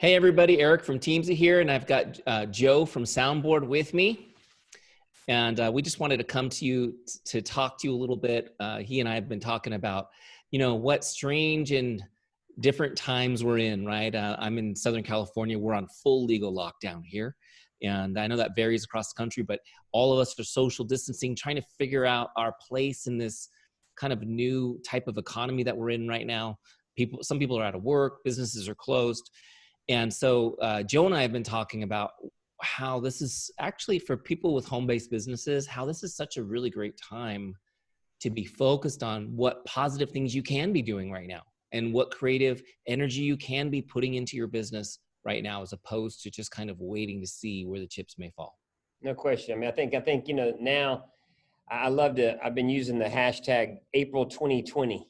Hey everybody, Eric from Teamzy here, and I've got Joe from Soundboard with me. And we just wanted to come to you to talk to you a little bit. He and I have been talking about, what strange and different times we're in, right? I'm in Southern California. We're on full legal lockdown here. And I know that varies across the country, but all of us are social distancing, trying to figure out our place in this kind of new type of economy that we're in right now. Some people are out of work, businesses are closed. And so Joe and I have been talking about how this is actually for people with home-based businesses, how this is such a really great time to be focused on what positive things you can be doing right now and what creative energy you can be putting into your business right now, as opposed to just kind of waiting to see where the chips may fall. No question. I mean, I think, now I've been using the hashtag April 2020.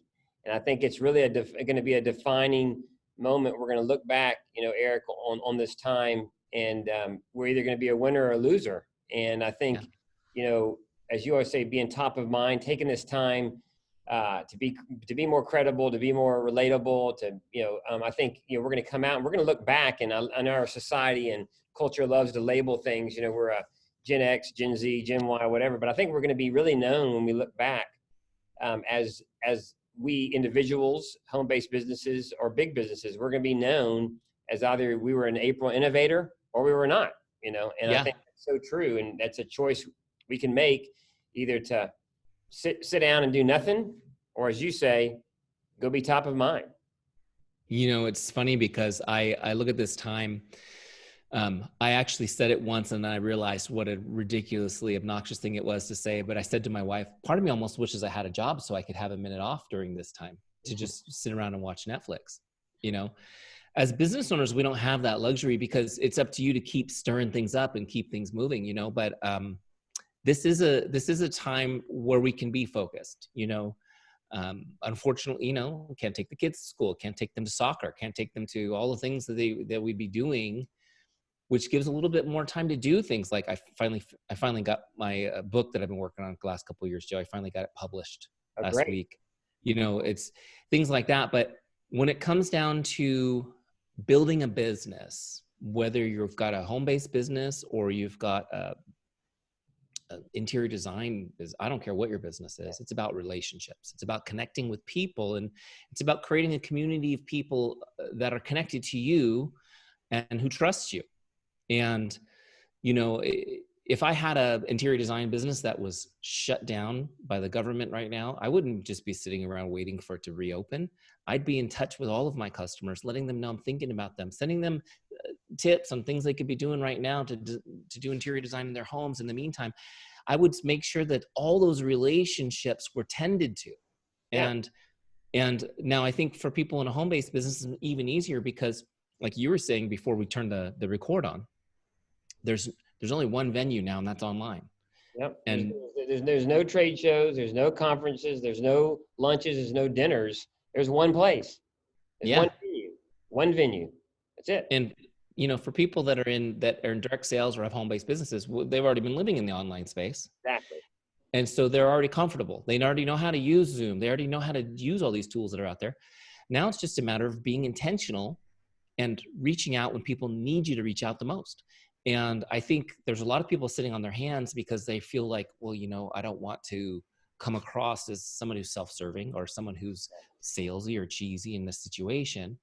And I think it's really going to be a defining moment. We're going to look back, Eric, on this time, and we're either going to be a winner or a loser. And I think, as you always say, being top of mind, taking this time to be more credible, to be more relatable, I think, we're going to come out and we're going to look back, and I know our society and culture loves to label things. We're a Gen X, Gen Z, Gen Y, whatever, but I think we're going to be really known when we look back as we individuals, home-based businesses or big businesses. We're going to be known as either we were an April Innovator or we were not, and I think that's so true. And that's a choice we can make, either to sit down and do nothing, or, as you say, go be top of mind. It's funny because I look at this time. I actually said it once and then I realized what a ridiculously obnoxious thing it was to say. But I said to my wife, part of me almost wishes I had a job so I could have a minute off during this time to just sit around and watch Netflix. As business owners, we don't have that luxury because it's up to you to keep stirring things up and keep things moving, but this is a time where we can be focused. Unfortunately, can't take the kids to school, can't take them to soccer, can't take them to all the things that we'd be doing, which gives a little bit more time to do things like I finally got my book that I've been working on the last couple of years, Joe. I finally got it published last week. It's things like that. But when it comes down to building a business, whether you've got a home-based business or you've got interior design, I don't care what your business is. It's about relationships. It's about connecting with people, and it's about creating a community of people that are connected to you and who trust you. And, if I had an interior design business that was shut down by the government right now, I wouldn't just be sitting around waiting for it to reopen. I'd be in touch with all of my customers, letting them know I'm thinking about them, sending them tips on things they could be doing right now to do interior design in their homes. In the meantime, I would make sure that all those relationships were tended to. And now I think for people in a home-based business, it's even easier because, like you were saying before we turned the record on, there's only one venue now, and that's online. Yep. And there's no trade shows, there's no conferences, there's no lunches, there's no dinners. There's one place. There's one venue. That's it. And for people that are in direct sales or have home-based businesses, they've already been living in the online space. Exactly. And so they're already comfortable. They already know how to use Zoom. They already know how to use all these tools that are out there. Now it's just a matter of being intentional and reaching out when people need you to reach out the most. And I think there's a lot of people sitting on their hands because they feel like, well, I don't want to come across as someone who's self-serving or someone who's salesy or cheesy in this situation.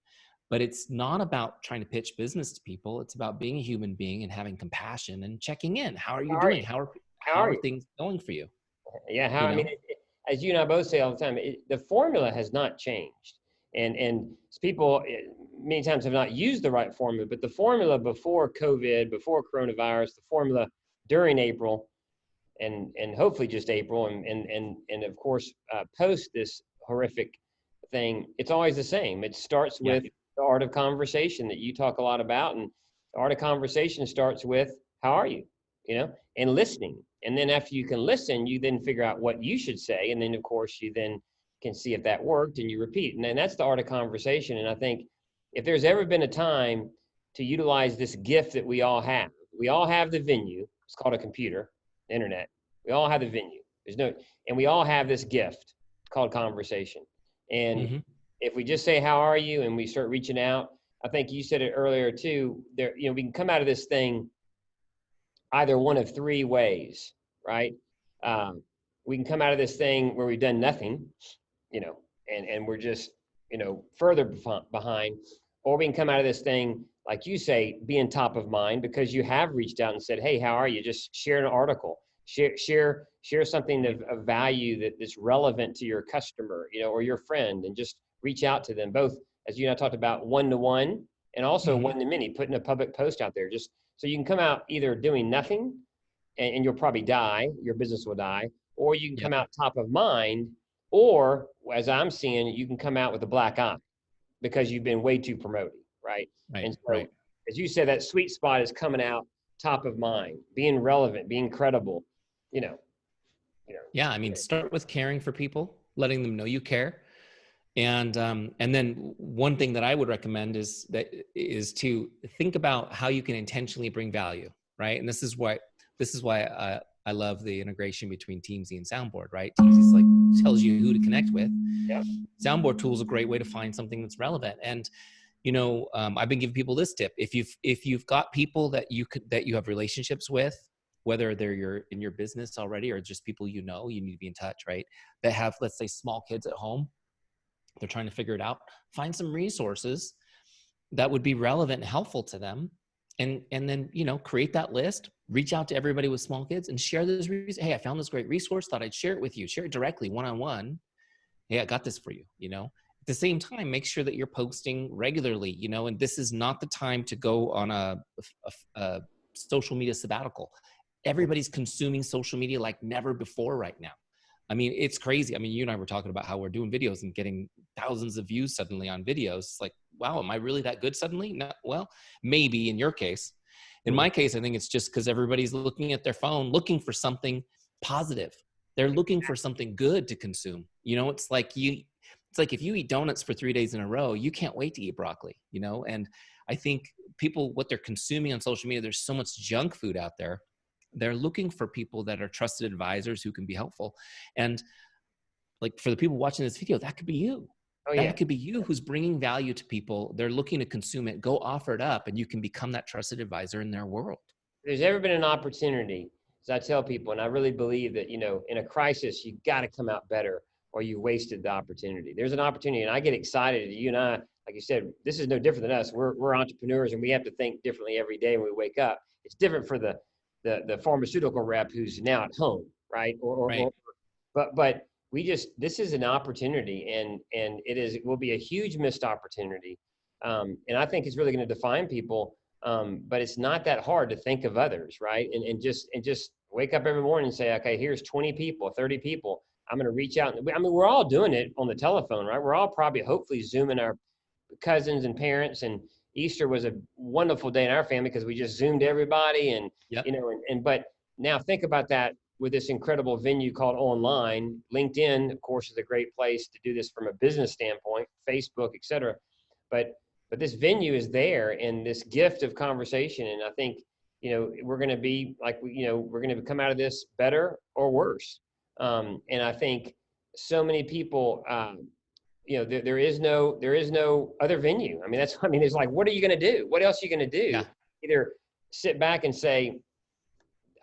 But it's not about trying to pitch business to people. It's about being a human being and having compassion and checking in. How are you doing? How are things going for you? Yeah. I mean, as you and I both say all the time, the formula has not changed. And people many times have not used the right formula, but the formula before COVID, before coronavirus, the formula during April, and hopefully just April, and of course post this horrific thing, it's always the same. It starts with the art of conversation that you talk a lot about, and the art of conversation starts with how are you, and listening. And then after you can listen, you then figure out what you should say, and then of course you then can see if that worked and you repeat. And then that's the art of conversation. And I think if there's ever been a time to utilize this gift that we all have the venue. It's called a computer, the internet. We all have the venue. And we all have this gift called conversation. And if we just say, how are you? And we start reaching out, I think you said it earlier too, there, we can come out of this thing either one of three ways, right? Um, we can come out of this thing where we've done nothing, and we're just, further behind, or we can come out of this thing, like you say, being top of mind because you have reached out and said, hey, how are you? Just share an article, share something of value that's relevant to your customer, or your friend, and just reach out to them both, as you and I talked about, one-to-one and also one-to-many, putting a public post out there, just so you can come out either doing nothing and you'll probably die, your business will die, or you can come out top of mind, or as I'm seeing, you can come out with a black eye because you've been way too promoting, right? And so, as you said, that sweet spot is coming out top of mind, being relevant, being credible, Yeah, I mean, start with caring for people, letting them know you care. And then one thing that I would recommend is to think about how you can intentionally bring value, right? And this is why I love the integration between Teamzy and Soundboard, right? Teamzy's like tells you who to connect with. Yeah. Soundboard tool is a great way to find something that's relevant. And I've been giving people this tip: if you've got people that you have relationships with, whether they're in your business already or just people you need to be in touch, right? That have, let's say, small kids at home. They're trying to figure it out. Find some resources that would be relevant and helpful to them. And then, create that list, reach out to everybody with small kids and share this. Hey, I found this great resource. Thought I'd share it with you. Share it directly, one-on-one. Hey, I got this for you, At the same time, make sure that you're posting regularly, and this is not the time to go on a social media sabbatical. Everybody's consuming social media like never before right now. I mean, it's crazy. I mean, you and I were talking about how we're doing videos and getting thousands of views suddenly on videos. It's like, wow, am I really that good suddenly? No, well, maybe in your case. In my case, I think it's just because everybody's looking at their phone, looking for something positive. They're looking for something good to consume. It's like if you eat donuts for 3 days in a row, you can't wait to eat broccoli, And I think people, what they're consuming on social media, there's so much junk food out there. They're looking for people that are trusted advisors who can be helpful. And like for the people watching this video, that could be you. That could be you who's bringing value to people. They're looking to consume it. Go offer it up and you can become that trusted advisor in their world. There's ever been an opportunity, as I tell people, and I really believe that, in a crisis, you got to come out better or you wasted the opportunity. There's an opportunity, and I get excited. You and I, like you said, this is no different than us. We're entrepreneurs and we have to think differently every day when we wake up. It's different for the pharmaceutical rep who's now at home, right? But this is an opportunity, and it will be a huge missed opportunity, and I think it's really going to define people. But it's not that hard to think of others, right? And just wake up every morning and say, okay, here's 20 people, 30 people. I'm going to reach out. I mean, we're all doing it on the telephone, right? We're all probably hopefully Zooming our cousins and parents, and Easter was a wonderful day in our family because we just Zoomed everybody, and but now think about that with this incredible venue called online. LinkedIn, of course, is a great place to do this from a business standpoint, Facebook, et cetera. But this venue is there, and this gift of conversation. And I think, we're going to be like, we're going to come out of this better or worse. And I think so many people, there is no other venue. I mean, it's like, what are you going to do? What else are you going to do? Yeah. Either sit back and say,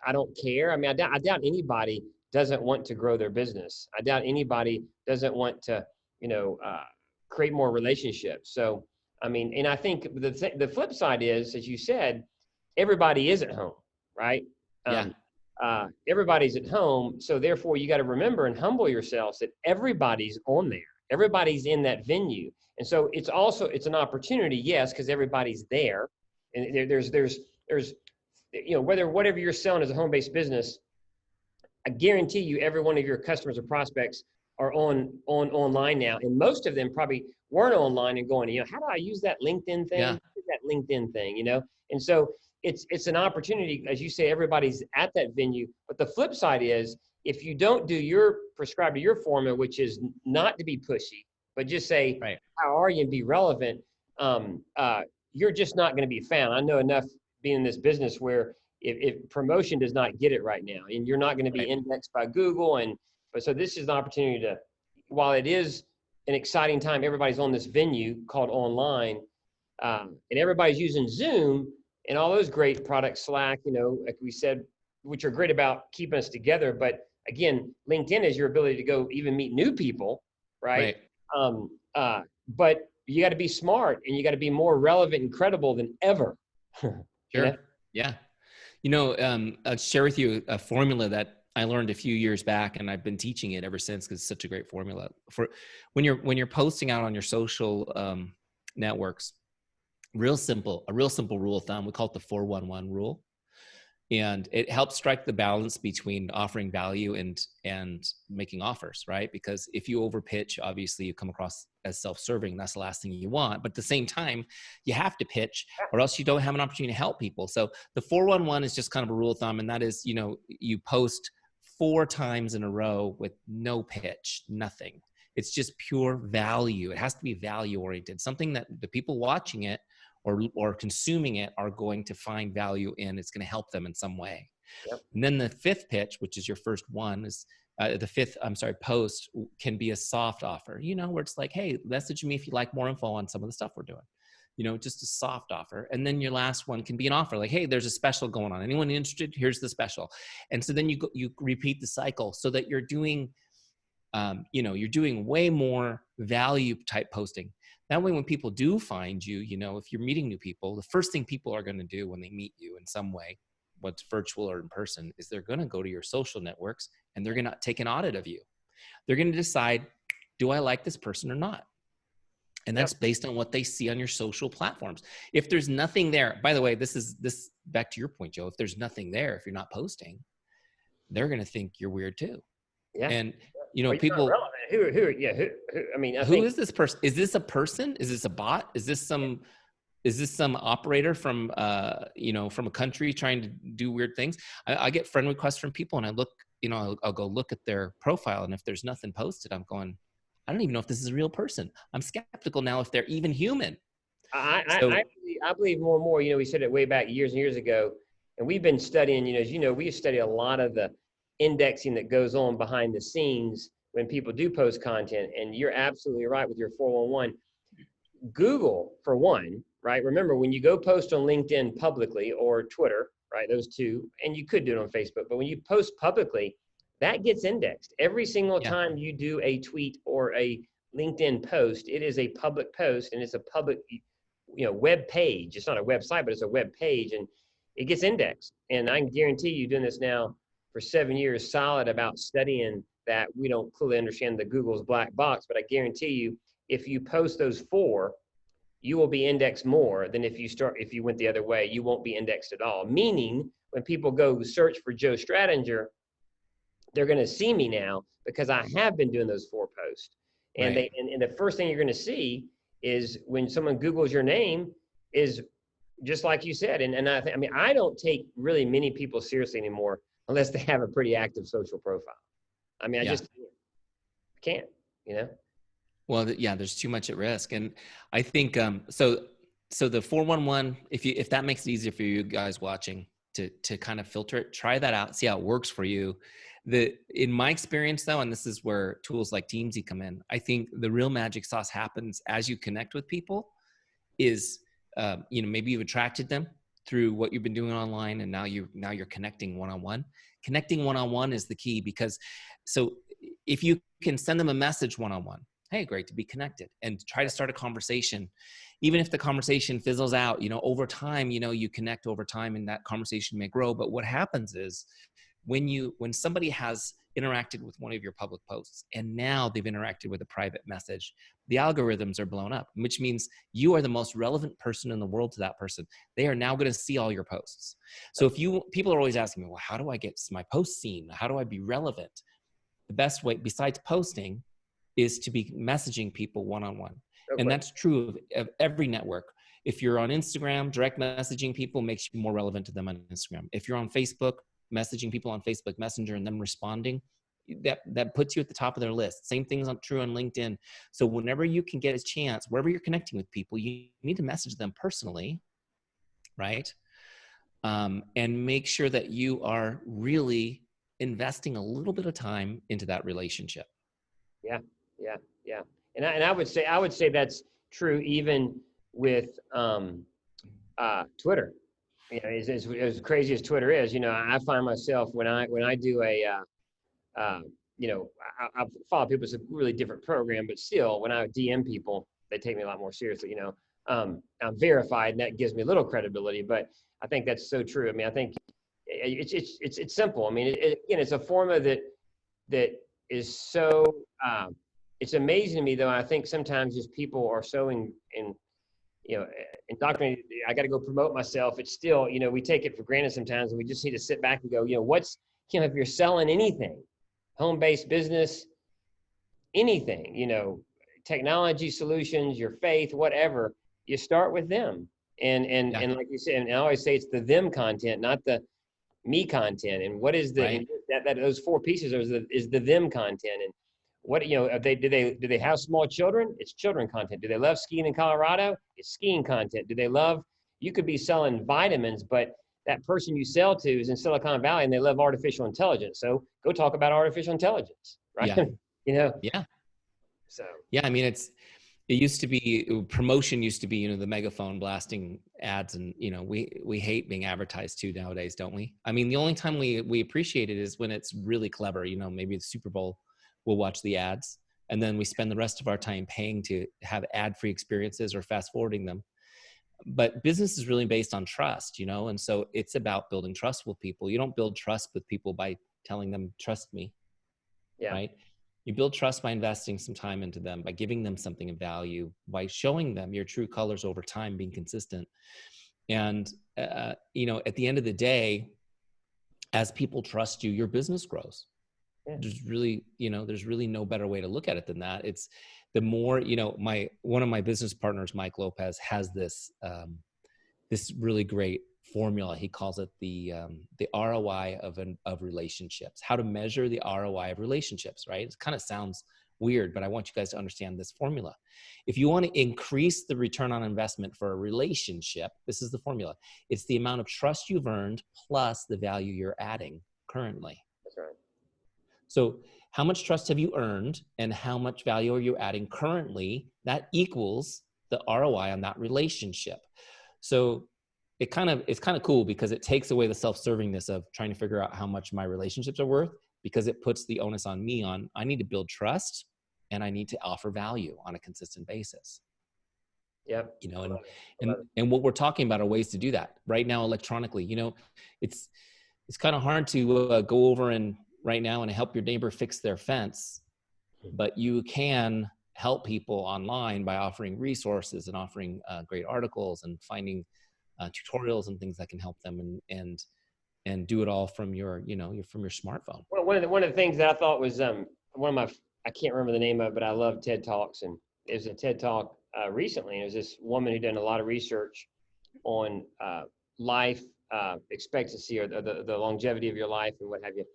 I don't care. I mean, I doubt anybody doesn't want to grow their business. I doubt anybody doesn't want to, create more relationships. So, I mean, and I think the flip side is, as you said, everybody is at home, right? Everybody's at home. So therefore you got to remember and humble yourselves that everybody's on there. Everybody's in that venue. And so it's an opportunity, yes, because everybody's there. And there's whatever you're selling as a home-based business, I guarantee you every one of your customers or prospects are online now. And most of them probably weren't online and going, how do I use that LinkedIn thing? Yeah. That LinkedIn thing, And so it's an opportunity, as you say, everybody's at that venue. But the flip side is, if you don't prescribe to your formula, which is not to be pushy, but just say, right, how are you, and be relevant, you're just not going to be found. I know enough being in this business where if promotion does not get it right now, and you're not going to be indexed by Google. But so this is an opportunity to, while it is an exciting time, everybody's on this venue called online, and everybody's using Zoom and all those great products, Slack, like we said, which are great about keeping us together. But again, LinkedIn is your ability to go even meet new people, right? Right. But you got to be smart and you got to be more relevant and credible than ever. you know? Sure. Yeah. I'll share with you a formula that I learned a few years back, and I've been teaching it ever since because it's such a great formula for when you're posting out on your social networks. A real simple rule of thumb. We call it the 411 rule, and it helps strike the balance between offering value and making offers, right? Because if you overpitch, obviously you come across as self-serving. That's the last thing you want. But at the same time, you have to pitch, or else you don't have an opportunity to help people. So the 411 is just kind of a rule of thumb, and that is, you post 4 times in a row with no pitch, nothing. It's just pure value. It has to be value oriented, something that the people watching it or consuming it are going to find value in. It's going to help them in some way. Yep. And then the 5th pitch, which is your first one, is post can be a soft offer, where it's like, hey, message me if you like more info on some of the stuff we're doing, just a soft offer. And then your last one can be an offer like, hey, there's a special going on. Anyone interested? Here's the special. And so then you repeat the cycle so that you're doing, you're doing way more value type posting. That way, when people do find you, if you're meeting new people, the first thing people are going to do when they meet you in some way, what's virtual or in person, is they're going to go to your social networks and they're going to take an audit of you. They're going to decide, do I like this person or not? And that's based on what they see on your social platforms. If there's nothing there, by the way, this back to your point, Joe, if there's nothing there, if you're not posting, they're going to think you're weird too. Yeah. And, people, who is this person? Is this a person? Is this a bot? Is this some operator from, from a country trying to do weird things? I get friend requests from people and I look, I'll go look at their profile. And if there's nothing posted, I'm going, I don't even know if this is a real person. I'm skeptical now if they're even human. I believe more and more, we said it way back years and years ago, and we've been studying, as we study a lot of the indexing that goes on behind the scenes when people do post content. And you're absolutely right with your 411. Google, for one, right? Remember, when you go post on LinkedIn publicly or Twitter, right? Those two, and you could do it on Facebook, but when you post publicly, that gets indexed. Every single time you do a tweet or a LinkedIn post, it is a public post and it's a public, web page. It's not a website, but it's a web page and it gets indexed. And I can guarantee you, doing this now for 7 years solid about studying that, we don't clearly understand the Google's black box, but I guarantee you, if you post those 4, you will be indexed more than if you went the other way. You won't be indexed at all. Meaning, when people go search for Joe Stradinger, they're going to see me now because I have been doing those 4 posts. And right. and the first thing you're going to see is when someone Googles your name is just like you said. And I don't take really many people seriously anymore unless they have a pretty active social profile. I just can't, Well, there's too much at risk. And I think, so the 411, if that makes it easier for you guys watching to kind of filter it, try that out, see how it works for you. In my experience though, and this is where tools like Teamzy come in, I think the real magic sauce happens as you connect with people is, maybe you've attracted them through what you've been doing online, and now you're connecting one-on-one. Connecting one-on-one is the key, because so if you can send them a message one-on-one, hey, great to be connected, and try to start a conversation, even if the conversation fizzles out, over time, you connect over time and that conversation may grow. But what happens is when somebody has interacted with one of your public posts and now they've interacted with a private message, the algorithms are blown up, which means you are the most relevant person in the world to that person. They are now going to see all your posts. So people are always asking me, well, how do I get my posts seen? How do I be relevant? The best way, besides posting, is to be messaging people one-on-one. Okay. And that's true of every network. If you're on Instagram, direct messaging people makes you more relevant to them on Instagram. If you're on Facebook, messaging people on Facebook Messenger and them responding, that puts you at the top of their list. Same thing's true on LinkedIn. So whenever you can get a chance, wherever you're connecting with people, you need to message them personally, right? And make sure that you are really investing a little bit of time into that relationship. Yeah. And I would say that's true even with Twitter. You know, as crazy as Twitter is, you know, I find myself when I do you know, I follow people. It's a really different program, but still, when I DM people, they take me a lot more seriously. You know, I'm verified, and that gives me a little credibility. But I think that's so true. I mean, I think it's simple. I mean, again, it's a formula that is so. It's amazing to me, though. I think sometimes just people are so in you know, indoctrinated. I got to go promote myself. It's still, you know, we take it for granted sometimes, and we just need to sit back and go, you know, you know, if you're selling anything, home-based business, anything, you know, technology solutions, your faith, whatever, you start with them. Yeah. And like you said, and I always say it's the them content, not the me content. And what is the Right. that those four pieces is the them content. And what, you know, do they have small children? It's children content. Do they love skiing in Colorado? It's skiing content. Do they love, you could be selling vitamins, but that person you sell to is in Silicon Valley and they love artificial intelligence. So go talk about artificial intelligence, right? Yeah. You know, Yeah. so Yeah. I mean, it used to be, promotion used to be, you know, the megaphone blasting ads, and, you know, we hate being advertised to nowadays, don't we? I mean, the only time we appreciate it is when it's really clever. You know, maybe the Super Bowl, we'll watch the ads, and then we spend the rest of our time paying to have ad-free experiences or fast forwarding them. But business is really based on trust, you know, and so it's about building trust with people. You don't build trust with people by telling them, trust me, yeah, right? You build trust by investing some time into them, by giving them something of value, by showing them your true colors over time, being consistent. And, you know, at the end of the day, as people trust you, your business grows. yeah, There's really, you know, there's really no better way to look at it than that. It's the more, you know, one of my business partners, Mike Lopez, has this really great formula. He calls it the ROI of relationships. How to measure the ROI of relationships, right? It kind of sounds weird, but I want you guys to understand this formula. If you want to increase the return on investment for a relationship, this is the formula. It's the amount of trust you've earned plus the value you're adding currently. that's right. So how much trust have you earned and how much value are you adding currently? That equals the ROI on that relationship. So it's kind of cool because it takes away the self-servingness of trying to figure out how much my relationships are worth, because it puts the onus on me on, I need to build trust and I need to offer value on a consistent basis. Yep. You know, and what we're talking about are ways to do that right now electronically. You know, it's kind of hard to go over and right now and help your neighbor fix their fence, but you can help people online by offering resources and offering great articles and finding tutorials and things that can help them, and do it all from your, you know, from your smartphone. Well, one of the things that I thought was one of my, I can't remember the name of it, but I love TED Talks, and it was a TED Talk recently, and it was this woman who done a lot of research on life expectancy, or the longevity of your life and what have you,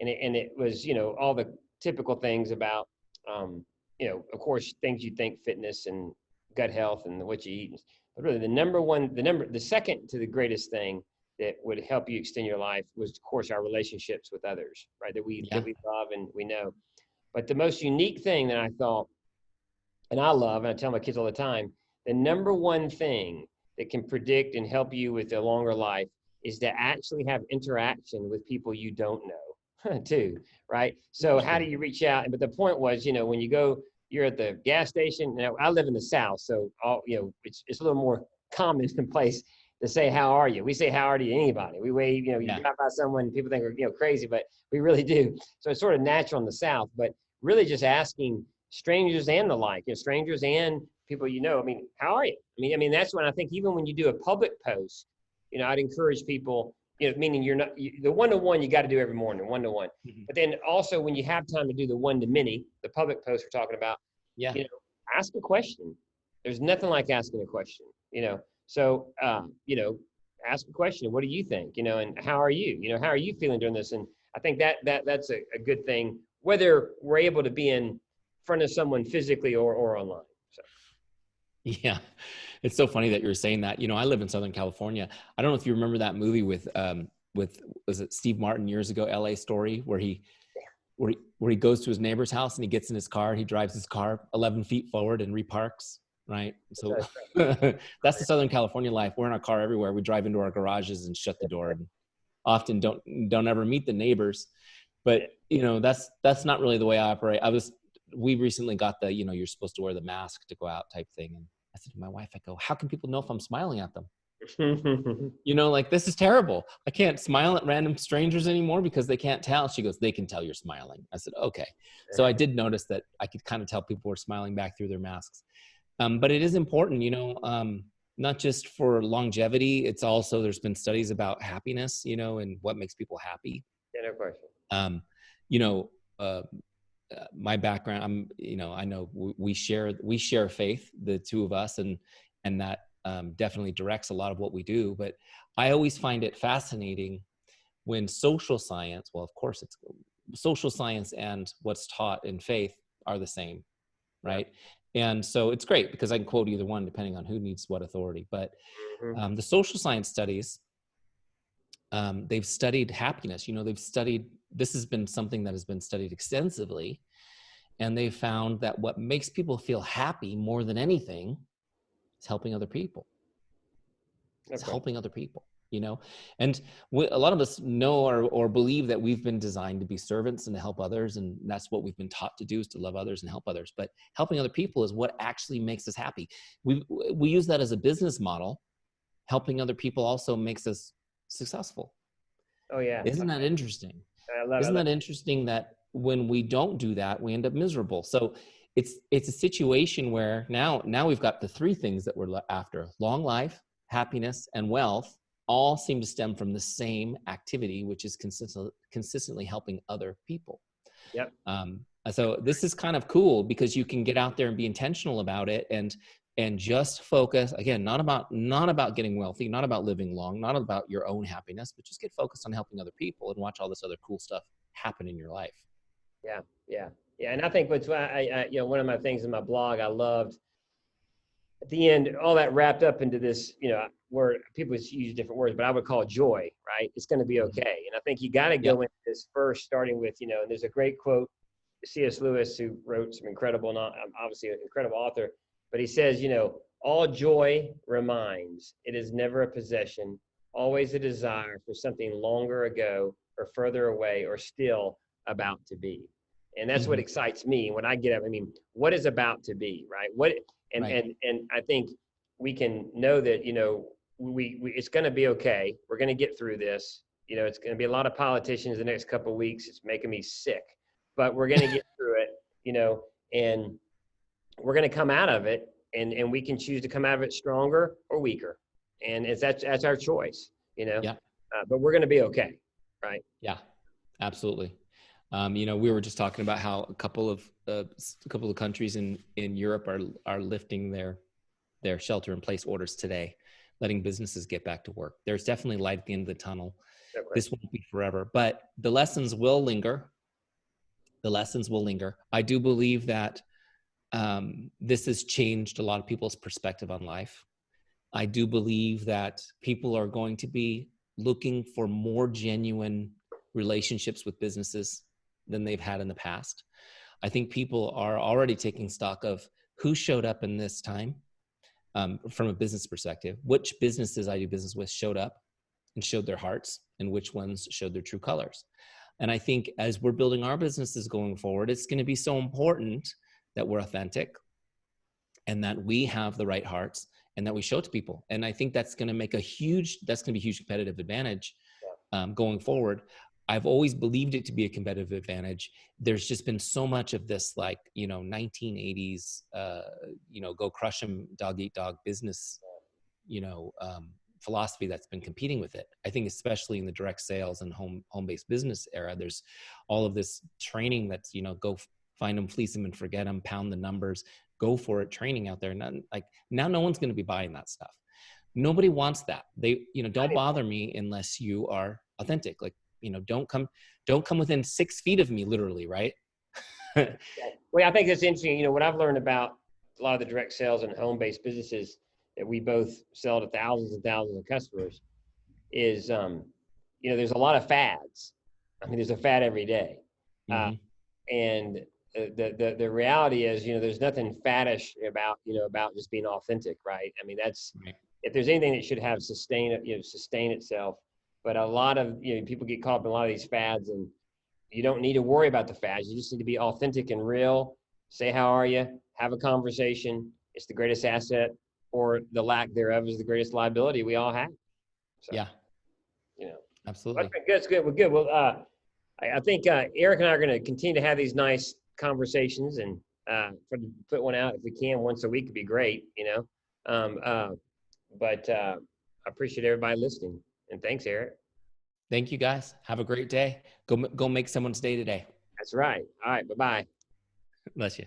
and it was, you know, all the typical things about you know, of course, things you think, fitness and gut health and what you eat, but really the second to the greatest thing that would help you extend your life was, of course, our relationships with others, right? That we love and we know. But the most unique thing that I thought, and I love, and I tell my kids all the time, the number one thing that can predict and help you with a longer life is to actually have interaction with people you don't know, too, right? So how do you reach out? But the point was, you know, when you go, you're at the gas station. You know, I live in the South, so you know, it's a little more common in place to say, how are you? We say, how are you to anybody? We wave, you know, you drive by someone, people think we're, you know, crazy, but we really do. So it's sort of natural in the South, but really just asking strangers and the like, you know, strangers and people, you know, I mean, how are you? I mean, that's when I think even when you do a public post, you know, I'd encourage people, you know, meaning you're not, the one-to-one you got to do every morning, one-to-one. But then also when you have time to do the one-to-many, the public post we're talking about, you know, ask a question. There's nothing like asking a question, you know. So, you know, ask a question. What do you think? You know, and how are you? You know, how are you feeling during this? And I think that's a good thing, whether we're able to be in front of someone physically or online. So. Yeah, it's so funny that you're saying that. You know, I live in Southern California. I don't know if you remember that movie with was it Steve Martin years ago, L.A. Story, where he goes to his neighbor's house and he gets in his car and he drives his car 11 feet forward and reparks. right? So that's the Southern California life. We're in our car everywhere. We drive into our garages and shut the door, and often don't ever meet the neighbors. But that's not really the way I operate. We recently got the, you're supposed to wear the mask to go out type thing. And I said to my wife, I go, how can people know if I'm smiling at them? Like, this is terrible. I can't smile at random strangers anymore because they can't tell. She goes, they can tell you're smiling. I said, okay. So I did notice that I could kind of tell people were smiling back through their masks. But it is important, not just for longevity. It's also, there's been studies about happiness, and what makes people happy. Yeah, no question. My background, I know we share faith, the two of us, and that definitely directs a lot of what we do. But I always find it fascinating when social science, well, of course it's social science and what's taught in faith are the same, right? Yeah. And so it's great because I can quote either one depending on who needs what authority. But the social science studies, they've studied happiness. This has been something that has been studied extensively, and they found that what makes people feel happy more than anything is helping other people. It's helping other people, and a lot of us know or believe that we've been designed to be servants and to help others. And that's what we've been taught to do, is to love others and help others. But helping other people is what actually makes us happy. We use that as a business model. Helping other people also makes us successful. Oh yeah. Isn't that interesting? Isn't that interesting that when we don't do that, we end up miserable? So it's a situation where now we've got the three things that we're after: long life, happiness, and wealth, all seem to stem from the same activity, which is consistently helping other people. Yep. So this is kind of cool because you can get out there and be intentional about it, and just focus, again, not about getting wealthy, not about living long, not about your own happiness, but just get focused on helping other people and watch all this other cool stuff happen in your life. Yeah. And I think what's why one of my things in my blog, I loved at the end, all that wrapped up into this, word, people use different words, but I would call it joy, right? It's going to be okay. And I think you got to go into this first, starting with, and there's a great quote, C.S. Lewis, who wrote some incredible, obviously an incredible author, but he says, all joy reminds, it is never a possession, always a desire for something longer ago or further away or still about to be. And that's what excites me when I get up. I mean, what is about to be, right? And I think we can know that, we it's going to be okay. We're going to get through this. It's going to be a lot of politicians the next couple of weeks. It's making me sick, but we're going to get through it, and we're going to come out of it, and we can choose to come out of it stronger or weaker. And that's our choice, Yeah. But we're going to be okay. Right. Yeah, absolutely. We were just talking about how a couple of countries in Europe are lifting their shelter-in-place orders today, letting businesses get back to work. There's definitely light at the end of the tunnel. Okay. This won't be forever, but the lessons will linger. I do believe that this has changed a lot of people's perspective on life. I do believe that people are going to be looking for more genuine relationships with businesses than they've had in the past. I think people are already taking stock of who showed up in this time from a business perspective. Which businesses I do business with showed up and showed their hearts, and which ones showed their true colors. And I think as we're building our businesses going forward, it's going to be so important that we're authentic and that we have the right hearts and that we show it to people. And I think that's going to be a huge competitive advantage going forward. I've always believed it to be a competitive advantage. There's just been so much of this, 1980s, go crush them, dog eat dog business, philosophy that's been competing with it. I think especially in the direct sales and home-based business era, there's all of this training that's, go find them, fleece them, and forget them, pound the numbers, go for it training out there. Now no one's going to be buying that stuff. Nobody wants that. They, don't bother me unless you are authentic. Don't come within 6 feet of me, literally, right? Well, I think that's interesting. What I've learned about a lot of the direct sales and home-based businesses that we both sell to thousands and thousands of customers is, there's a lot of fads. I mean, there's a fad every day. And the reality is, there's nothing faddish about just being authentic, right? I mean, Right. if there's anything that should have sustain itself. But a lot of people get caught up in a lot of these fads, and you don't need to worry about the fads. You just need to be authentic and real. Say how are you? Have a conversation. It's the greatest asset, or the lack thereof is the greatest liability we all have. So, Yeah, well, absolutely. that's good. We're good. Well, I think Eric and I are going to continue to have these nice conversations, and put one out if we can once a week would be great. But I appreciate everybody listening, and thanks, Eric. Thank you guys. Have a great day. Go make someone's day today. That's right. All right. Bye-bye. Bless you.